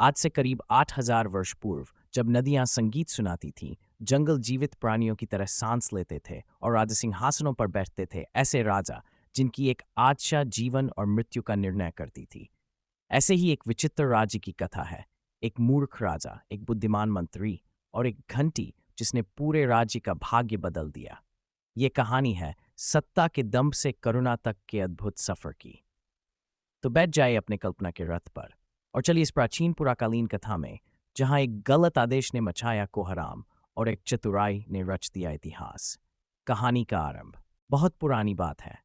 आज से करीब 8,000 वर्ष पूर्व, जब नदियां संगीत सुनाती थीं, जंगल जीवित प्राणियों की तरह सांस लेते थे और राजा सिंहासनों पर बैठते थे, ऐसे राजा जिनकी एक आदशा जीवन और मृत्यु का निर्णय करती थी। ऐसे ही एक विचित्र राज्य की कथा है। एक मूर्ख राजा, एक बुद्धिमान मंत्री और एक घंटी जिसने पूरे राज्य का भाग्य बदल दिया। ये कहानी है सत्ता के दंभ से करुणा तक के अद्भुत सफर की। तो बैठ जाए अपने कल्पना के रथ पर और चलिए इस प्राचीन पुराकालीन कथा में, जहां एक गलत आदेश ने मचाया कोहराम और एक चतुराई ने रच दिया इतिहास। कहानी का आरंभ बहुत पुरानी बात है।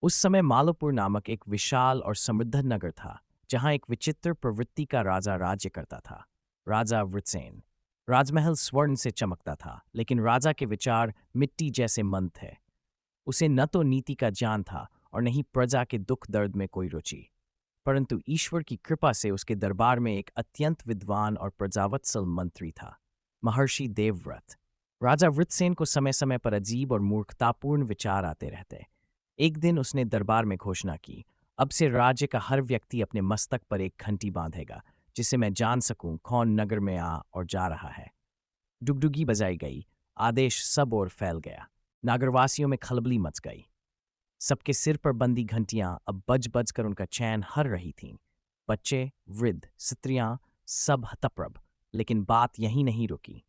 उस समय मालवपुर नामक एक विशाल और समृद्ध नगर था, जहां एक विचित्र प्रवृत्ति का राजा राज्य करता था। राजा वृत्सेन। राजमहल स्वर्ण से चमकता था, लेकिन राजा के विचार मिट्टी जैसे मंद थे। उसे न तो नीति का ज्ञान था और न ही प्रजा के दुख दर्द में कोई रुचि। परंतु ईश्वर की कृपा से उसके दरबार में एक अत्यंत विद्वान और प्रजावत्सल मंत्री था, महर्षि देवव्रत। राजा वृत्सेन को समय समय पर अजीब और मूर्खतापूर्ण विचार आते रहते। एक दिन उसने दरबार में घोषणा की, अब से राज्य का हर व्यक्ति अपने मस्तक पर एक घंटी बांधेगा, जिससे मैं जान सकूं कौन नगर में आ और जा रहा है। डुगडुगी बजाई गई, आदेश सब ओर फैल गया। नागरवासियों में खलबली मच गई। सबके सिर पर बंदी घंटियां अब बज बज कर उनका चैन हर रही थीं। बच्चे, वृद्ध, स्त्रियां, सब हतप्रभ। लेकिन बात यहीं नहीं रुकी।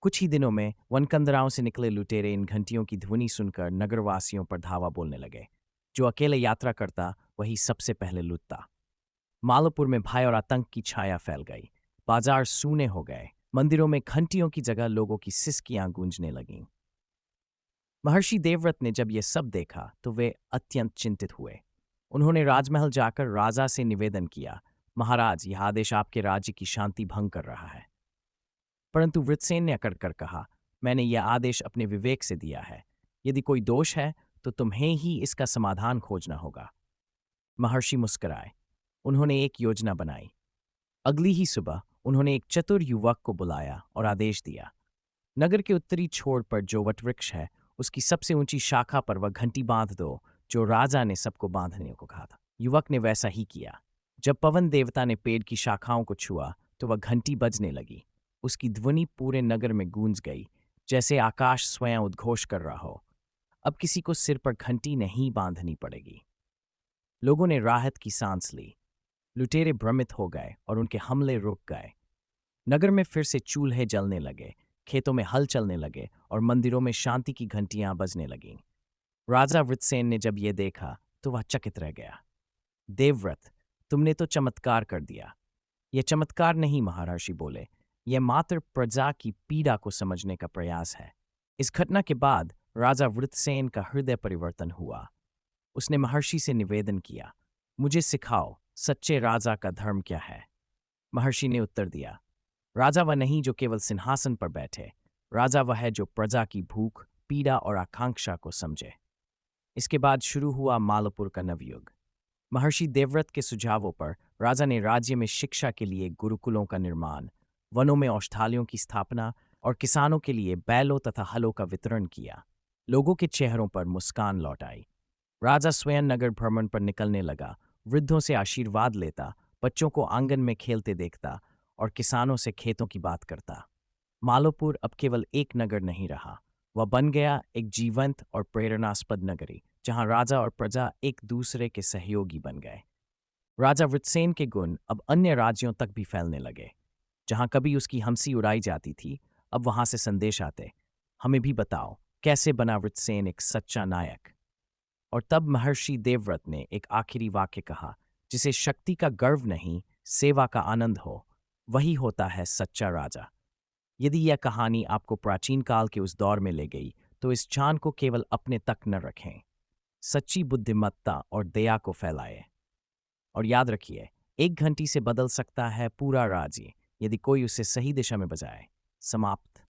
कुछ ही दिनों में वनकंदराओं से निकले लुटेरे इन घंटियों की ध्वनि सुनकर नगरवासियों पर धावा बोलने लगे। जो अकेले यात्रा करता वही सबसे पहले लुटता। मालवपुर में भय और आतंक की छाया फैल गई। बाजार सूने हो गए। मंदिरों में घंटियों की जगह लोगों की सिसकियां गूंजने लगीं। महर्षि देवव्रत ने जब ये सब देखा तो वे अत्यंत चिंतित हुए। उन्होंने राजमहल जाकर राजा से निवेदन किया, महाराज, यह आदेश आपके राज्य की शांति भंग कर रहा है। परंतु वृत्सेन ने अकड़ कर कहा, मैंने यह आदेश अपने विवेक से दिया है। यदि कोई दोष है तो तुम्हें ही इसका समाधान खोजना होगा। महर्षि मुस्कुराए। उन्होंने एक योजना बनाई। अगली ही सुबह उन्होंने एक चतुर युवक को बुलाया और आदेश दिया, नगर के उत्तरी छोर पर जो वटवृक्ष है, उसकी सबसे ऊंची शाखा पर वह घंटी बांध दो जो राजा ने सबको बांधने को कहा था। युवक ने वैसा ही किया। जब पवन देवता ने पेड़ की शाखाओं को छुआ तो वह घंटी बजने लगी। उसकी ध्वनि पूरे नगर में गूंज गई, जैसे आकाश स्वयं उद्घोष कर रहा हो, अब किसी को सिर पर घंटी नहीं बांधनी पड़ेगी। लोगों ने राहत की सांस ली। लुटेरे भ्रमित हो गए और उनके हमले रुक गए। नगर में फिर से चूल्हे जलने लगे, खेतों में हल चलने लगे और मंदिरों में शांति की घंटियां बजने लगीं। राजा वृत्सेन ने जब यह देखा तो वह चकित रह गया। देवव्रत, तुमने तो चमत्कार कर दिया। यह चमत्कार नहीं, महर्षि बोले, यह मात्र प्रजा की पीड़ा को समझने का प्रयास है। इस घटना के बाद राजा वृत्सेन का हृदय परिवर्तन हुआ। उसने महर्षि से निवेदन किया, मुझे सिखाओ सच्चे राजा का धर्म क्या है। महर्षि ने उत्तर दिया, राजा वह नहीं जो केवल सिंहासन पर बैठे, राजा वह है जो प्रजा की भूख, पीड़ा और आकांक्षा को समझे। इसके बाद शुरू हुआ मालवपुर का नवयुग। महर्षि देवव्रत के सुझावों पर राजा ने राज्य में शिक्षा के लिए गुरुकुलों का निर्माण, वनों में औषधालयों की स्थापना और किसानों के लिए बैलों तथा हलों का वितरण किया। लोगों के चेहरों पर मुस्कान लौट आई। राजा स्वयं नगर भ्रमण पर निकलने लगा, वृद्धों से आशीर्वाद लेता, बच्चों को आंगन में खेलते देखता और किसानों से खेतों की बात करता। मालवपुर अब केवल एक नगर नहीं रहा, वह बन गया एक जीवंत और प्रेरणास्पद नगरी, जहां राजा और प्रजा एक दूसरे के सहयोगी बन गए। राजा वृत्सेन के गुण अब अन्य राज्यों तक भी फैलने लगे। जहां कभी उसकी हंसी उड़ाई जाती थी, अब वहां से संदेश आते, हमें भी बताओ कैसे बना वृत्सेन एक सच्चा नायक। और तब महर्षि देवव्रत ने एक आखिरी वाक्य कहा, जिसे शक्ति का गर्व नहीं, सेवा का आनंद हो, वही होता है सच्चा राजा। यदि यह कहानी आपको प्राचीन काल के उस दौर में ले गई, तो इस चांद को केवल अपने तक न रखें। सच्ची बुद्धिमत्ता और दया को फैलाए। और याद रखिए, एक घंटी से बदल सकता है पूरा राज्य, यदि कोई उसे सही दिशा में बजाए। समाप्त।